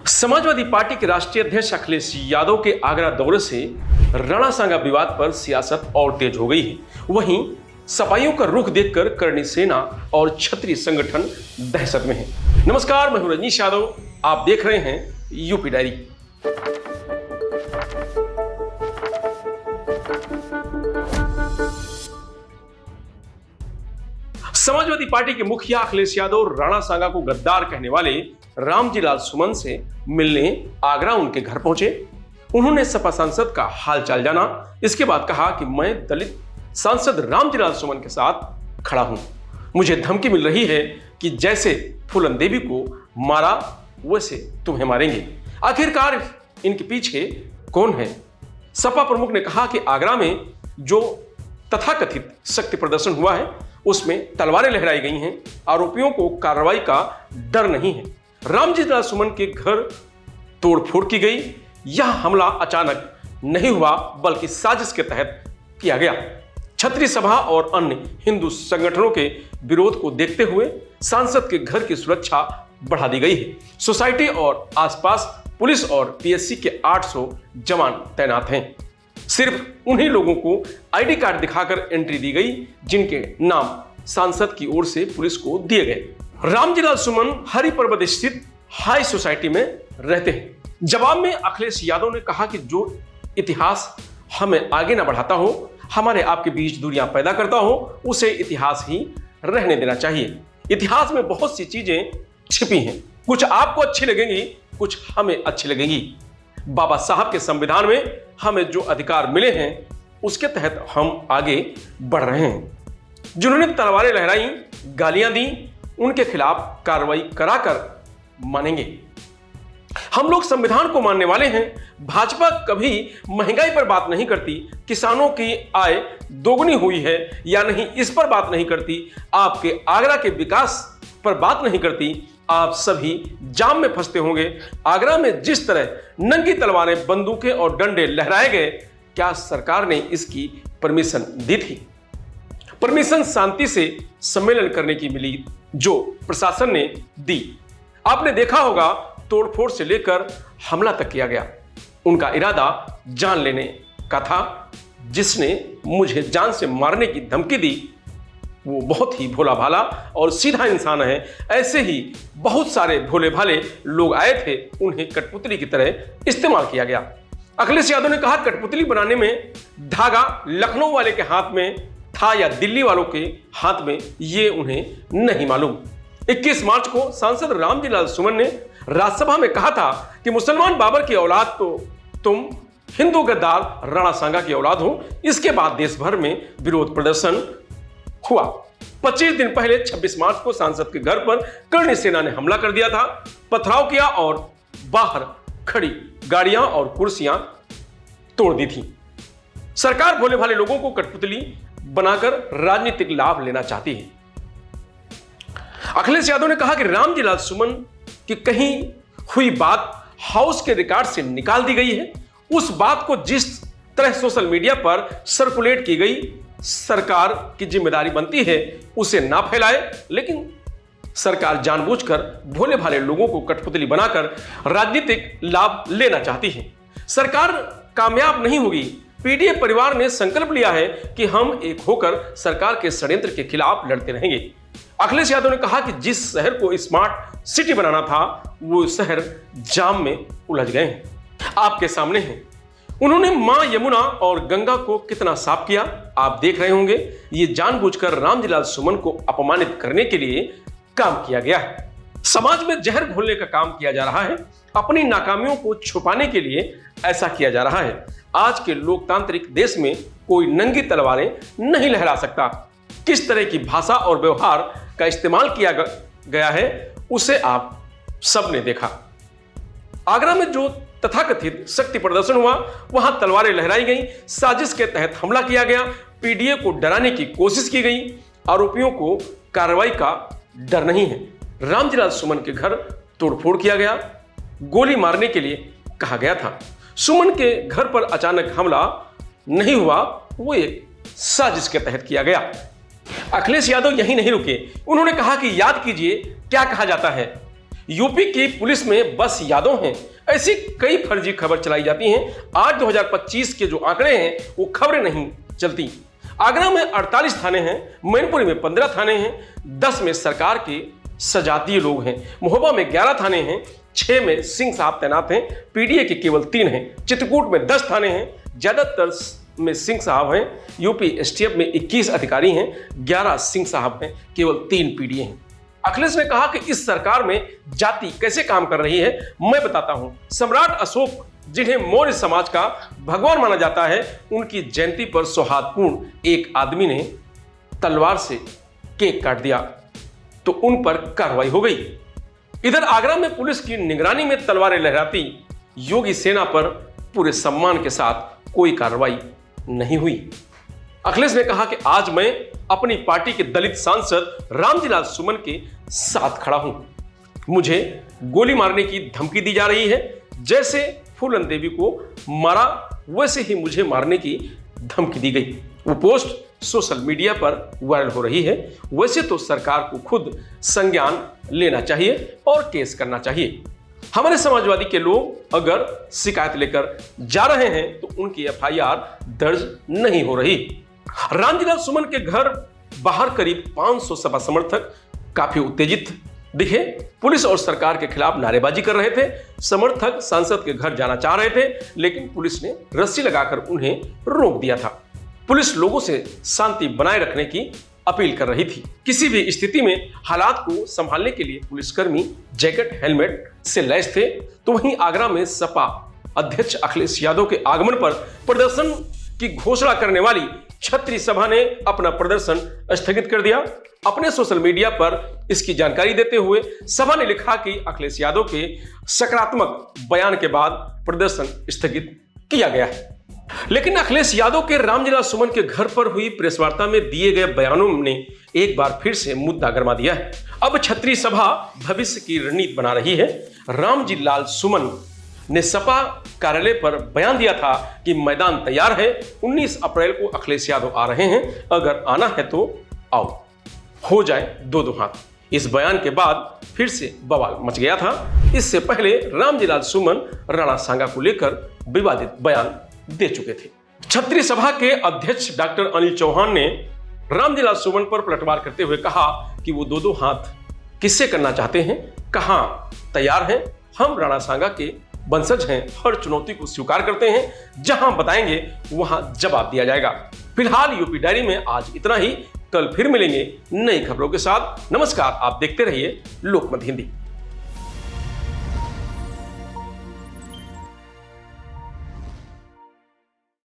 Samajwadi party के राष्ट्रीय अध्यक्ष अखिलेश यादव के आगरा दौरे से राणासांगा विवाद पर सियासत और तेज हो गई है। वहीं सपाइयों का रुख देखकर करणी सेना और क्षत्रिय संगठन दहशत में है। नमस्कार, मैं हूं रजनीश यादव, आप देख रहे हैं यूपी डायरी। समाजवादी पार्टी के मुखिया अखिलेश यादव राणासांगा को गद्दार कहने वाले रामजी लाल सुमन से मिलने आगरा उनके घर पहुंचे। उन्होंने सपा सांसद का हालचाल जाना। इसके बाद कहा कि मैं दलित सांसद रामजी लाल सुमन के साथ खड़ा हूं। मुझे धमकी मिल रही है कि जैसे फूलन देवी को मारा वैसे तुम्हें मारेंगे। आखिरकार इनके पीछे कौन है? सपा प्रमुख ने कहा कि आगरा में जो तथाकथित शक्ति प्रदर्शन हुआ है उसमें तलवारें लहराई गई हैं। आरोपियों को कार्रवाई का डर नहीं है। रामजी लाल सुमन के घर तोड़फोड़ की गई। यह हमला अचानक नहीं हुआ बल्कि साजिश के तहत किया गया। क्षत्रिय सभा और अन्य हिंदू संगठनों के विरोध को देखते हुए सांसद के घर की सुरक्षा बढ़ा दी गई है। सोसाइटी और आसपास पुलिस और पीएससी के 800 जवान तैनात हैं। सिर्फ उन्हीं लोगों को आईडी कार्ड दिखाकर एंट्री दी गई जिनके नाम सांसद की ओर से पुलिस को दिए गए। रामजी लाल सुमन हरि पर्वत स्थित हाई सोसाइटी में रहते हैं। जवाब में अखिलेश यादव ने कहा कि जो इतिहास हमें आगे न बढ़ाता हो, हमारे आपके बीच दूरियां पैदा करता हो, उसे इतिहास ही रहने देना चाहिए। इतिहास में बहुत सी चीजें छिपी हैं। कुछ आपको अच्छी लगेंगी, कुछ हमें अच्छी लगेंगी। बाबा साहब के संविधान में हमें जो अधिकार मिले हैं उसके तहत हम आगे बढ़ रहे हैं। जिन्होंने तलवारें लहराई, गालियां दी, उनके खिलाफ कार्रवाई कराकर मानेंगे। हम लोग संविधान को मानने वाले हैं। भाजपा कभी महंगाई पर बात नहीं करती, किसानों की आय दोगुनी हुई है या नहीं इस पर बात नहीं करती, आपके आगरा के विकास पर बात नहीं करती। आप सभी जाम में फंसते होंगे। आगरा में जिस तरह नंगी तलवारें, बंदूकें और डंडे लहराए गए, क्या सरकार ने इसकी परमिशन दी थी? परमिशन शांति से सम्मेलन करने की मिली जो प्रशासन ने दी। आपने देखा होगा तोड़फोड़ से लेकर हमला तक किया गया। उनका इरादा जान लेने का था। जिसने मुझे जान से मारने की धमकी दी वो बहुत ही भोला भाला और सीधा इंसान है। ऐसे ही बहुत सारे भोले भाले लोग आए थे, उन्हें कठपुतली की तरह इस्तेमाल किया गया। अखिलेश यादव ने कहा कठपुतली बनाने में धागा लखनऊ वाले के हाथ में था या दिल्ली वालों के हाथ में, ये उन्हें नहीं मालूम। 21 मार्च को सांसद रामजी लाल सुमन ने राज्यसभा में कहा था कि मुसलमान बाबर की औलाद तो तुम हिंदू गद्दार राणासांगा की औलाद हो। इसके बाद देश भर में विरोध प्रदर्शन हुआ। 25 दिन पहले 26 मार्च को सांसद के घर पर करणी सेना ने हमला कर दिया था, पथराव किया और बाहर खड़ी गाड़ियां और कुर्सियां तोड़ दी थी। सरकार भोले भाले लोगों को कठपुतली बनाकर राजनीतिक लाभ लेना चाहती है। अखिलेश यादव ने कहा कि रामजी लाल सुमन की कहीं हुई बात हाउस के रिकॉर्ड से निकाल दी गई है। उस बात को जिस तरह सोशल मीडिया पर सर्कुलेट की गई, सरकार की जिम्मेदारी बनती है उसे ना फैलाए। लेकिन सरकार जानबूझकर भोले भाले लोगों को कठपुतली बनाकर राजनीतिक लाभ लेना चाहती है। सरकार कामयाब नहीं होगी। पीडीए परिवार ने संकल्प लिया है कि हम एक होकर सरकार के षड्यंत्र के खिलाफ लड़ते रहेंगे। अखिलेश यादव ने कहा कि जिस शहर को स्मार्ट सिटी बनाना था वो शहर जाम में उलझ गए हैं। आपके सामने हैं। उन्होंने मां यमुना और गंगा को कितना साफ किया आप देख रहे होंगे। ये जानबूझकर रामजी लाल सुमन को अपमानित करने के लिए काम किया गया है। समाज में जहर घोलने का काम किया जा रहा है। अपनी नाकामियों को छुपाने के लिए ऐसा किया जा रहा है। आज के लोकतांत्रिक देश में कोई नंगी तलवारें नहीं लहरा सकता। किस तरह की भाषा और व्यवहार का इस्तेमाल किया गया है उसे आप सबने देखा। आगरा में जो तथाकथित शक्ति प्रदर्शन हुआ वहां तलवारें लहराई गई, साजिश के तहत हमला किया गया, पीडीए को डराने की कोशिश की गई। आरोपियों को कार्रवाई का डर नहीं है। रामजी लाल सुमन के घर तोड़फोड़ किया गया, गोली मारने के लिए कहा गया था। सुमन के घर पर अचानक हमला नहीं हुआ, वो एक साजिश के तहत किया गया। अखिलेश यादव यहीं नहीं रुके। उन्होंने कहा कि याद कीजिए क्या कहा जाता है, यूपी की पुलिस में बस यादव हैं, ऐसी कई फर्जी खबर चलाई जाती हैं। आज 2025 के जो आंकड़े हैं वो खबरें नहीं चलती। आगरा में 48 थाने हैं, मैनपुरी में 15 थाने हैं, 10 में सरकार के सजातीय लोग हैं, महोबा में 11 थाने हैं, 6 में सिंह साहब तैनात हैं, पीडीए के केवल 3 हैं, चित्रकूट में 10 थाने हैं, ज्यादातर में सिंह साहब हैं, यूपी एसटीएफ में 21 अधिकारी हैं, 11 सिंह साहब हैं, केवल 3 पीडीए हैं। अखिलेश ने कहा कि इस सरकार में जाति कैसे काम कर रही है मैं बताता हूं। सम्राट अशोक, जिन्हें मौर्य समाज का भगवान माना जाता है, उनकी जयंती पर सौहार्दपूर्ण एक आदमी ने तलवार से केक काट दिया तो उन पर कार्रवाई हो गई। इधर आगरा में पुलिस की निगरानी में तलवारें लहराती योगी सेना पर पूरे सम्मान के साथ कोई कार्रवाई नहीं हुई। अखिलेश ने कहा कि आज मैं अपनी पार्टी के दलित सांसद रामजीलाल सुमन के साथ खड़ा हूं। मुझे गोली मारने की धमकी दी जा रही है। जैसे फूलन देवी को मारा वैसे ही मुझे मारने की धमकी दी गई। वो पोस्ट सोशल मीडिया पर वायरल हो रही है। वैसे तो सरकार को खुद संज्ञान लेना चाहिए और केस करना चाहिए। हमारे समाजवादी के लोग अगर शिकायत लेकर जा रहे हैं तो उनकी एफआईआर दर्ज नहीं हो रही। रामजीलाल सुमन के घर बाहर करीब 500 सपा समर्थक काफी उत्तेजित दिखे। पुलिस और सरकार के खिलाफ नारेबाजी कर रहे थे। समर्थक सांसद के घर जाना चाह रहे थे, लेकिन पुलिस ने रस्सी लगाकर उन्हें रोक दिया था। पुलिस लोगों से शांति बनाए रखने की अपील कर रही थी। किसी भी स्थिति में हालात को संभालने के लिए पुलिसकर्मी जैकेट हेलमेट से लैस थे। तो वहीं आगरा में सपा अध्यक्ष अखिलेश यादव के आगमन पर प्रदर्शन की घोषणा करने वाली छत्री सभा ने अपना प्रदर्शन स्थगित कर दिया। अपने सोशल मीडिया पर इसकी जानकारी देते हुए सभा ने लिखा कि अखिलेश यादव के सकारात्मक बयान के बाद प्रदर्शन स्थगित किया गया है। लेकिन अखिलेश यादव के रामजीलाल सुमन के घर पर हुई प्रेस वार्ता में दिए गए बयानों ने एक बार फिर से मुद्दा गरमा दिया है। अब छत्री सभा भविष्य की रणनीति बना रही है। रामजीलाल सुमन ने सपा कार्यालय पर बयान दिया था कि मैदान तैयार है, 19 अप्रैल को अखिलेश यादव आ रहे हैं, अगर आना है तो आओ, हो जाए दो दो हाथ। इस बयान के बाद फिर से बवाल मच गया था। इससे पहले रामजीलाल सुमन राणा सांगा को लेकर विवादित बयान दे चुके थे। छत्री सभा के अध्यक्ष डॉक्टर अनिल चौहान ने रामजीलाल सुमन पर पलटवार करते हुए कहा कि वो दो दो हाथ किससे करना चाहते हैं, कहां तैयार हैं। हम राणा सांगा के वंशज हैं, हर चुनौती को स्वीकार करते हैं, जहां बताएंगे वहां जवाब दिया जाएगा। फिलहाल यूपी डायरी में आज इतना ही। कल फिर मिलेंगे नई खबरों के साथ। नमस्कार, आप देखते रहिए लोकमत हिंदी।